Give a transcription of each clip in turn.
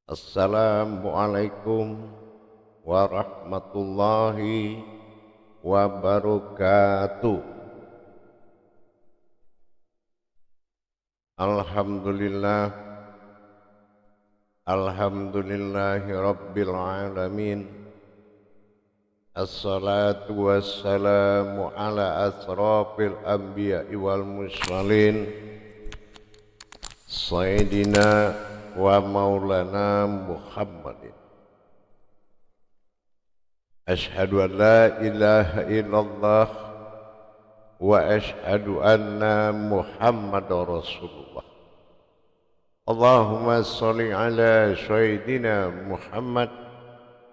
Assalamualaikum warahmatullahi wabarakatuh. Alhamdulillah, alhamdulillahi rabbil alamin. Assalatu wassalamu ala asrafil anbiya'i wal mursalin, Sayyidina wa maulana Muhammadin. Ashhadu an la ilaha illallah wa ashhadu anna Muhammadar Rasulullah. Allahumma salli ala Sayyidina Muhammad,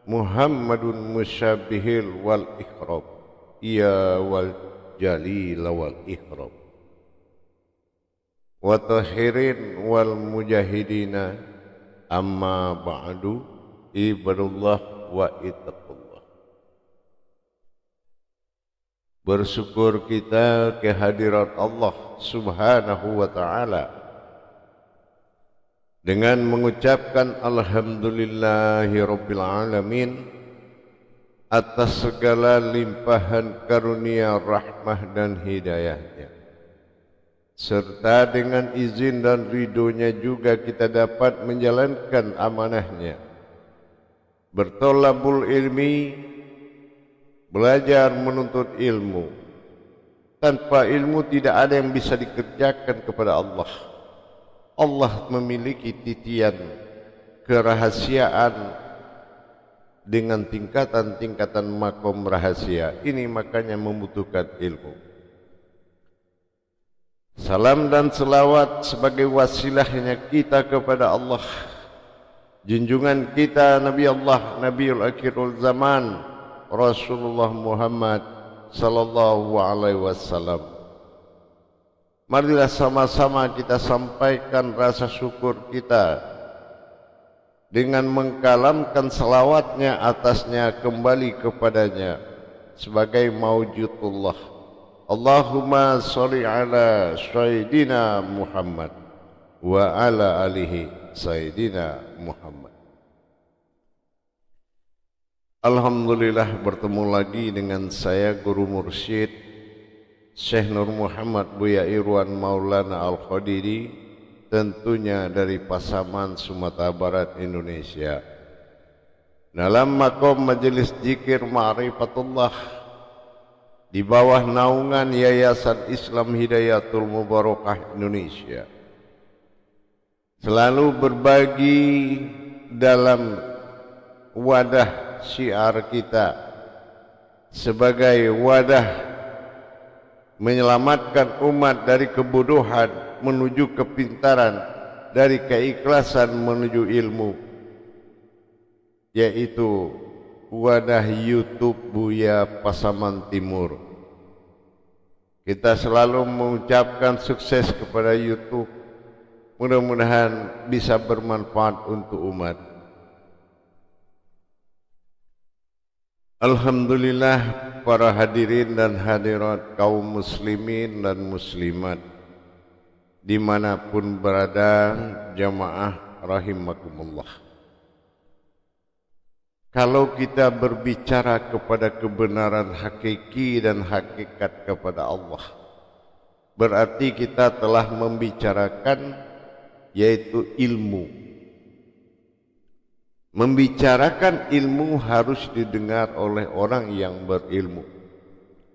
Muhammadun musyabihil wal ikram, ya wal jalil wal ikram, wa tahirin wal mujahidina, amma ba'du, ibadullah wa ittaqullah. Bersyukur kita kehadirat Allah subhanahu wa ta'ala dengan mengucapkan alhamdulillahi rabbil alamin atas segala limpahan karunia rahmah dan hidayahnya, serta dengan izin dan ridhonya juga kita dapat menjalankan amanahnya, bertolabul ilmi, belajar menuntut ilmu. Tanpa ilmu tidak ada yang bisa dikerjakan kepada Allah. Allah memiliki titian kerahasiaan dengan tingkatan-tingkatan makom rahasia. Ini makanya membutuhkan ilmu. Salam dan selawat sebagai wasilahnya kita kepada Allah, junjungan kita Nabi Allah, Nabiul Akhirul Zaman, Rasulullah Muhammad sallallahu alaihi wasallam. Marilah sama-sama kita sampaikan rasa syukur kita dengan mengkalamkan selawatnya atasnya kembali kepadanya sebagai maujudullah. Allahumma sholli ala Sayyidina Muhammad wa ala alihi Sayyidina Muhammad. Alhamdulillah bertemu lagi dengan saya Guru Mursyid Syekh Nur Muhammad Buya Irwan Maulana Al-Khadiri, tentunya dari Pasaman, Sumatera Barat, Indonesia, dalam makom majelis zikir Ma'rifatullah di bawah naungan Yayasan Islam Hidayatul Mubarakah Indonesia, selalu berbagi dalam wadah syiar kita sebagai wadah menyelamatkan umat dari kebodohan menuju kepintaran, dari keikhlasan menuju ilmu, yaitu wadah YouTube Buya Pasaman Timur. Kita selalu mengucapkan sukses kepada YouTube, mudah-mudahan bisa bermanfaat untuk umat. Alhamdulillah, para hadirin dan hadirat kaum muslimin dan muslimat dimanapun berada, jamaah rahimakumullah. Kalau kita berbicara kepada kebenaran hakiki dan hakikat kepada Allah, berarti kita telah membicarakan yaitu ilmu. Membicarakan ilmu harus didengar oleh orang yang berilmu.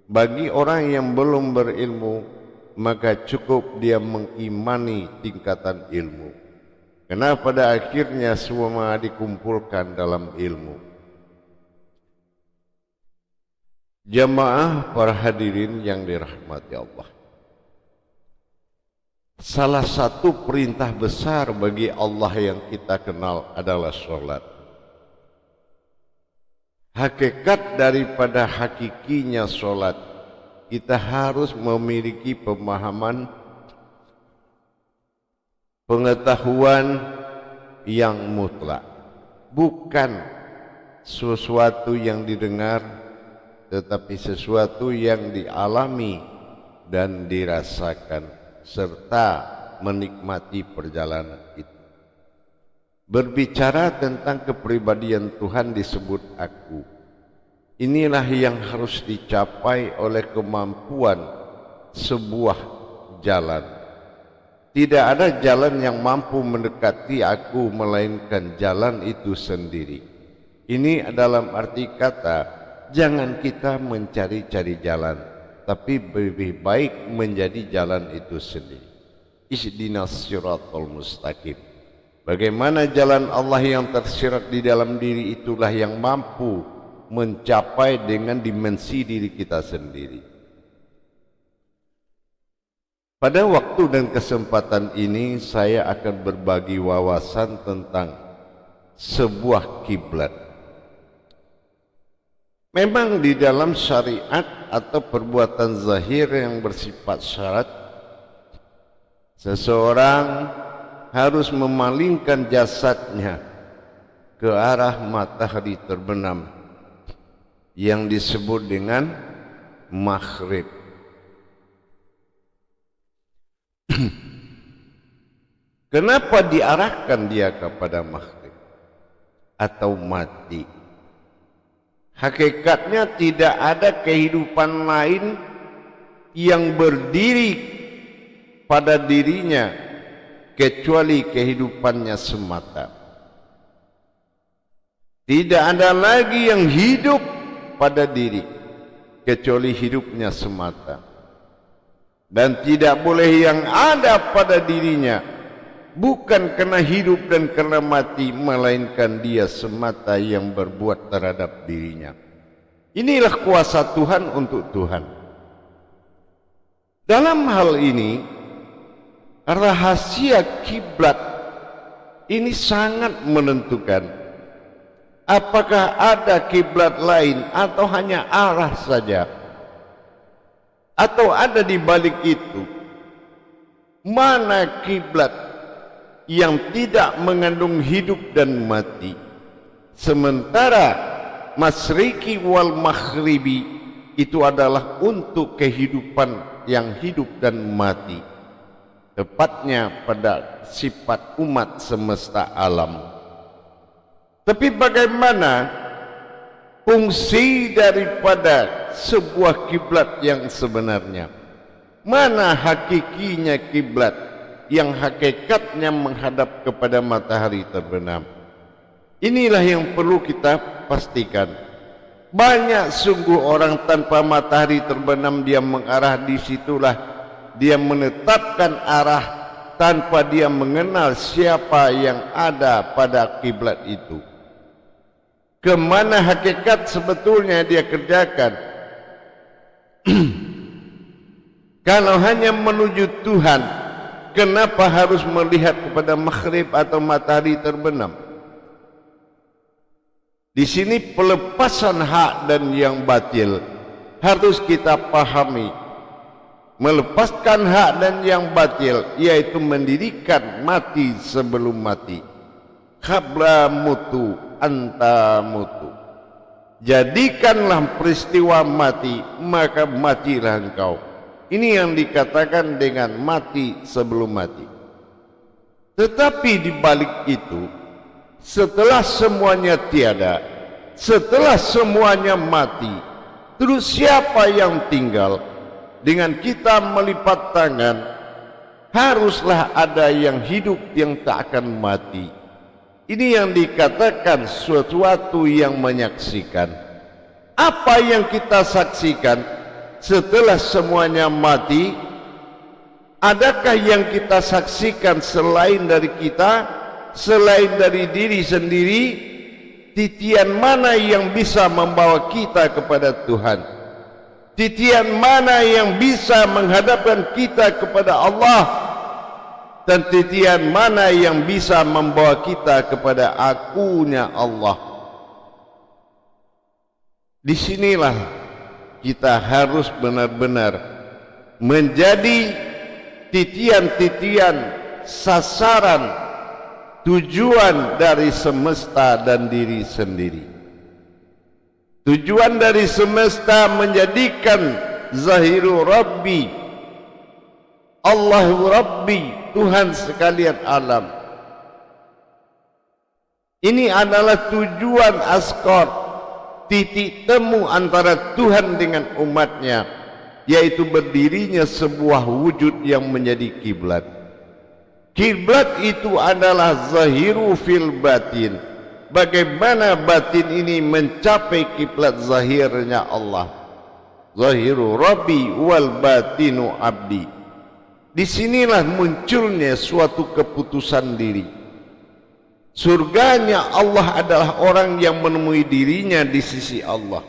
Bagi orang yang belum berilmu, maka cukup dia mengimani tingkatan ilmu, karena pada akhirnya semua dikumpulkan dalam ilmu. Jamaah para hadirin yang dirahmati Allah, salah satu perintah besar bagi Allah yang kita kenal adalah sholat. Hakikat daripada hakikinya sholat, kita harus memiliki pemahaman, pengetahuan yang mutlak, bukan sesuatu yang didengar, tetapi sesuatu yang dialami dan dirasakan serta menikmati perjalanan itu. berbicara tentang kepribadian Tuhan disebut aku. Inilah yang harus dicapai oleh kemampuan sebuah jalan. Tidak ada jalan yang mampu mendekati aku melainkan jalan itu sendiri. Ini dalam arti kata, jangan kita mencari-cari jalan, tapi lebih baik menjadi jalan itu sendiri. Ihdinas siratal mustaqim. Bagaimana jalan Allah yang tersirat di dalam diri itulah yang mampu mencapai dengan dimensi diri kita sendiri. Pada waktu dan kesempatan ini saya akan berbagi wawasan tentang sebuah kiblat. Memang di dalam syariat atau perbuatan zahir yang bersifat syarat, seseorang harus memalingkan jasadnya ke arah matahari terbenam yang disebut dengan maghrib. Kenapa diarahkan dia kepada maghrib atau mati? Hakikatnya tidak ada kehidupan lain yang berdiri pada dirinya kecuali kehidupannya semata. Tidak ada lagi yang hidup pada diri kecuali hidupnya semata. Dan tidak boleh yang ada pada dirinya bukan karena hidup dan karena mati, melainkan dia semata yang berbuat terhadap dirinya. Inilah kuasa Tuhan untuk Tuhan. Dalam hal ini, rahasia kiblat ini sangat menentukan apakah ada kiblat lain atau hanya arah saja, atau ada di balik itu. Mana kiblat yang tidak mengandung hidup dan mati, sementara masyriki wal maghribi itu adalah untuk kehidupan yang hidup dan mati, tepatnya pada sifat umat semesta alam. Tapi bagaimana fungsi daripada sebuah kiblat yang sebenarnya? Mana hakikinya kiblat yang hakikatnya menghadap kepada matahari terbenam? Inilah yang perlu kita pastikan. Banyak sungguh orang tanpa matahari terbenam dia mengarah di situlah dia menetapkan arah tanpa dia mengenal siapa yang ada pada kiblat itu. Kemana hakikat sebetulnya dia kerjakan? Kalau hanya menuju Tuhan, kenapa harus melihat kepada maghrib atau matahari terbenam? Di sini pelepasan hak dan yang batil harus kita pahami. Melepaskan hak dan yang batil yaitu mendirikan mati sebelum mati. Qabla mutu anta mutu. Jadikanlah peristiwa mati, maka matilah engkau. Ini yang dikatakan dengan mati sebelum mati. Tetapi di balik itu, setelah semuanya tiada, setelah semuanya mati, terus siapa yang tinggal? Dengan kita melipat tangan, haruslah ada yang hidup yang tak akan mati. Ini yang dikatakan sesuatu yang menyaksikan. Apa yang kita saksikan setelah semuanya mati? Adakah yang kita saksikan selain dari kita, selain dari diri sendiri? Titian mana yang bisa membawa kita kepada Tuhan? Titian mana yang bisa menghadapkan kita kepada Allah? Dan titian mana yang bisa membawa kita kepada akunya Allah? Disinilah kita harus benar-benar menjadi titian-titian sasaran tujuan dari semesta dan diri sendiri. Tujuan dari semesta menjadikan Zahiru Rabbi, Allahu Rabbi, Tuhan sekalian alam. Ini adalah tujuan askar, titik temu antara Tuhan dengan umatnya, yaitu berdirinya sebuah wujud yang menjadi kiblat. Kiblat itu adalah zahiru fil batin. Bagaimana batin ini mencapai kiblat zahirnya Allah. Zahiru Rabbi wal batinu abdi. Disinilah munculnya suatu keputusan diri. Surganya Allah adalah orang yang menemui dirinya di sisi Allah.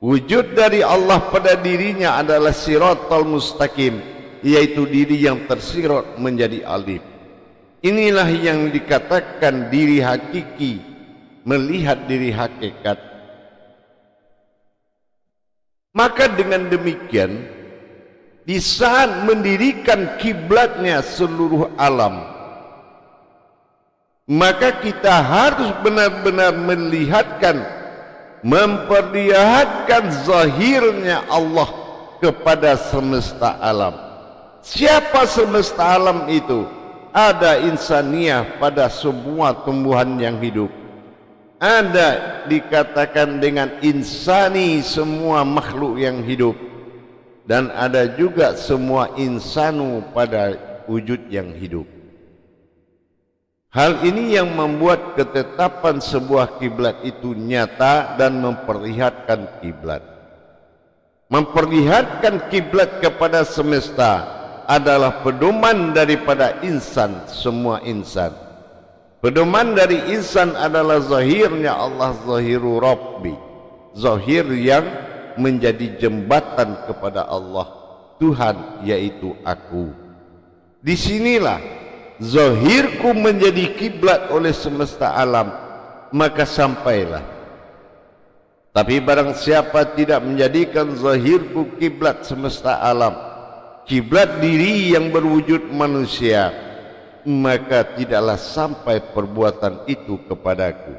Wujud dari Allah pada dirinya adalah siratal mustaqim, yaitu diri yang tersirat menjadi alif. Inilah yang dikatakan diri hakiki, melihat diri hakikat. Maka dengan demikian, di saat mendirikan kiblatnya seluruh alam, maka kita harus benar-benar melihatkan, memperlihatkan zahirnya Allah kepada semesta alam. Siapa semesta alam itu? Ada insaniah pada semua tumbuhan yang hidup. Ada dikatakan dengan insani semua makhluk yang hidup. Dan ada juga semua insanu pada wujud yang hidup. Hal ini yang membuat ketetapan sebuah kiblat itu nyata dan memperlihatkan kiblat. Memperlihatkan kiblat kepada semesta adalah pedoman daripada insan, semua insan. Pedoman dari insan adalah zahirnya Allah, zahiru Rabbi, zahir yang menjadi jembatan kepada Allah, Tuhan, yaitu aku. Disinilah zahirku menjadi kiblat oleh semesta alam, maka sampailah. Tapi barang siapa tidak menjadikan zahirku kiblat semesta alam, kiblat diri yang berwujud manusia, maka tidaklah sampai perbuatan itu kepadaku,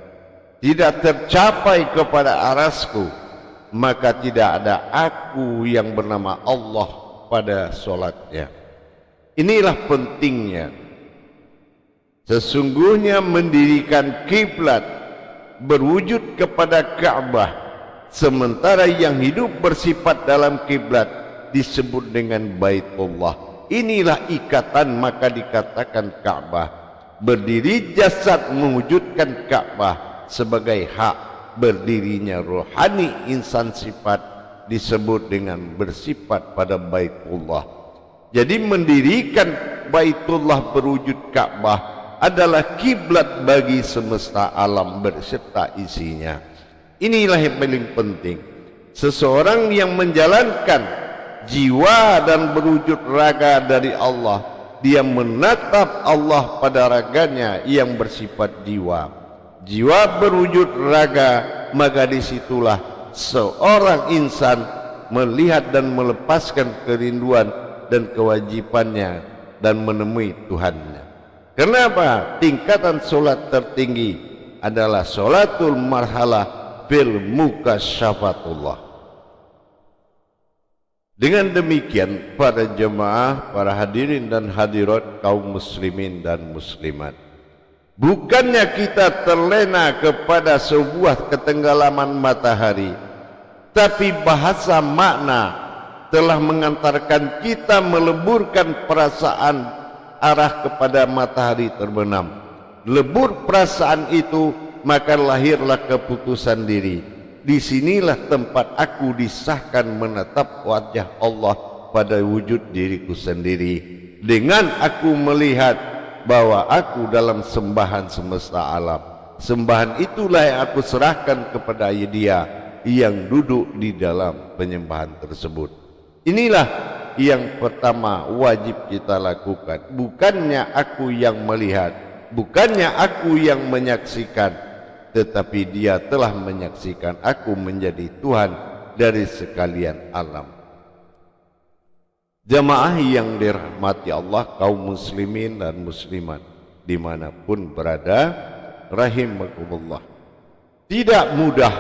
tidak tercapai kepada arasku, maka tidak ada aku yang bernama Allah pada solatnya. Inilah pentingnya. Sesungguhnya mendirikan kiblat berwujud kepada Ka'bah, sementara yang hidup bersifat dalam kiblat disebut dengan Baitullah. Inilah ikatan, maka dikatakan Ka'bah. Berdiri jasad mewujudkan Ka'bah sebagai hak berdirinya rohani insan sifat disebut dengan bersifat pada Baitullah. Jadi mendirikan Baitullah berwujud Ka'bah adalah kiblat bagi semesta alam berserta isinya. Inilah yang paling penting. Seseorang yang menjalankan jiwa dan berwujud raga dari Allah, dia menatap Allah pada raganya yang bersifat jiwa. Jiwa berwujud raga, maka disitulah seorang insan melihat dan melepaskan kerinduan dan kewajibannya dan menemui Tuhannya. Kenapa? Tingkatan solat tertinggi adalah solatul marhalah fil mukasyafatullah. Dengan demikian, para jemaah, para hadirin dan hadirat, kaum muslimin dan muslimat, bukannya kita terlena kepada sebuah ketenggalaman matahari, tapi bahasa makna telah mengantarkan kita meleburkan perasaan arah kepada matahari terbenam. Lebur perasaan itu, maka lahirlah keputusan diri. Disinilah tempat aku disahkan menatap wajah Allah pada wujud diriku sendiri, dengan aku melihat bahwa aku dalam sembahan semesta alam. Sembahan itulah yang aku serahkan kepada Dia yang duduk di dalam penyembahan tersebut. Inilah yang pertama wajib kita lakukan. Bukannya aku yang melihat, bukannya aku yang menyaksikan, tetapi Dia telah menyaksikan aku menjadi Tuhan dari sekalian alam. Jamaah yang dirahmati Allah, kaum muslimin dan muslimat dimanapun berada, rahimakumullah. Tidak mudah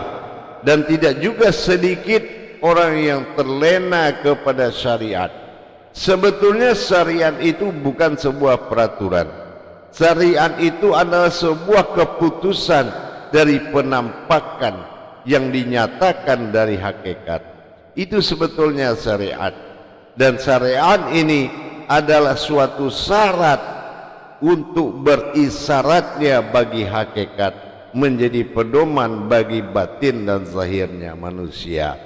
dan tidak juga sedikit orang yang terlena kepada syariat. Sebetulnya syariat itu bukan sebuah peraturan, Syariat itu adalah sebuah keputusan dari penampakan yang dinyatakan dari hakikat. Itu sebetulnya syariat. Dan syariat ini adalah suatu syarat untuk berisyaratnya bagi hakikat, menjadi pedoman bagi batin dan zahirnya manusia.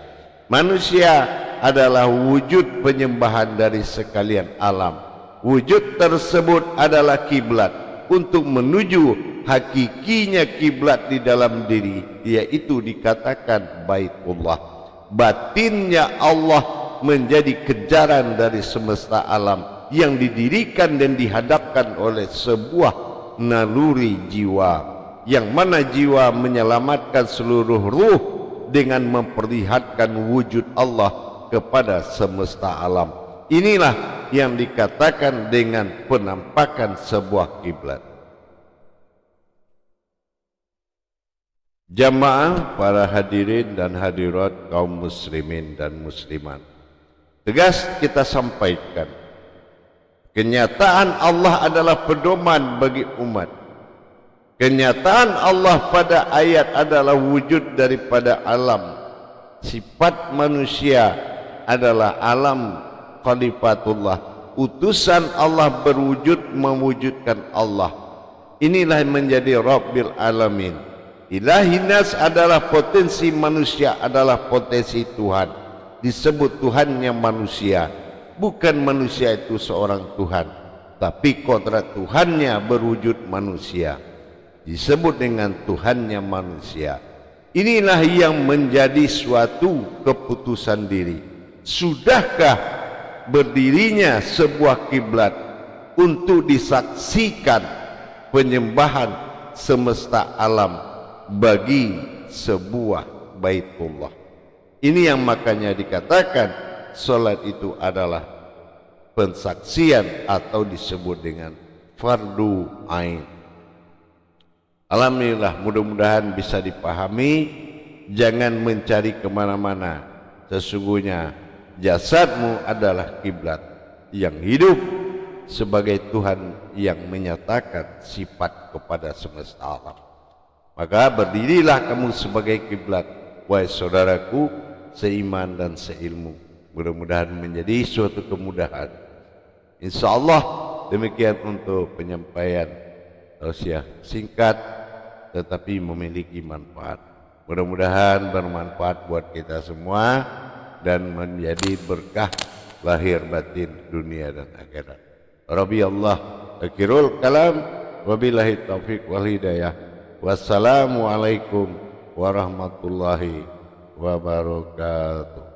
Manusia adalah wujud penyembahan dari sekalian alam. Wujud tersebut adalah kiblat untuk menuju hakikinya kiblat di dalam diri, yaitu dikatakan Baitullah. Batinnya Allah menjadi kejaran dari semesta alam yang didirikan dan dihadapkan oleh sebuah naluri jiwa, yang mana jiwa menyelamatkan seluruh ruh dengan memperlihatkan wujud Allah kepada semesta alam. Inilah yang dikatakan dengan penampakan sebuah kiblat. Jamaah para hadirin dan hadirat kaum muslimin dan muslimat, tegas kita sampaikan, kenyataan Allah adalah pedoman bagi umat. Kenyataan Allah pada ayat adalah wujud daripada alam. Sifat manusia adalah alam khalifatullah, utusan Allah berwujud mewujudkan Allah. Inilah menjadi Rabbil Alamin. Ilahi nas adalah potensi manusia, adalah potensi Tuhan. Disebut Tuhannya manusia, bukan manusia itu seorang Tuhan, tapi kodrat Tuhannya berwujud manusia, disebut dengan Tuhannya manusia. Inilah yang menjadi suatu keputusan diri. Sudahkah berdirinya sebuah kiblat untuk disaksikan penyembahan semesta alam bagi sebuah Baitullah? Ini yang makanya dikatakan salat itu adalah pensaksian atau disebut dengan fardu ain. Alhamdulillah, mudah-mudahan bisa dipahami. Jangan mencari kemana-mana. Sesungguhnya jasadmu adalah kiblat yang hidup sebagai Tuhan yang menyatakan sifat kepada semesta alam. Maka berdirilah kamu sebagai kiblat, wahai saudaraku seiman dan seilmu. Mudah-mudahan menjadi suatu kemudahan. InsyaAllah demikian untuk penyampaian tausiah singkat tetapi memiliki manfaat. Mudah-mudahan bermanfaat buat kita semua dan menjadi berkah lahir batin dunia dan akhirat. Rabbi Allah akhirul kalam, wabillahi taufiq wal hidayah. Wassalamualaikum warahmatullahi wabarakatuh.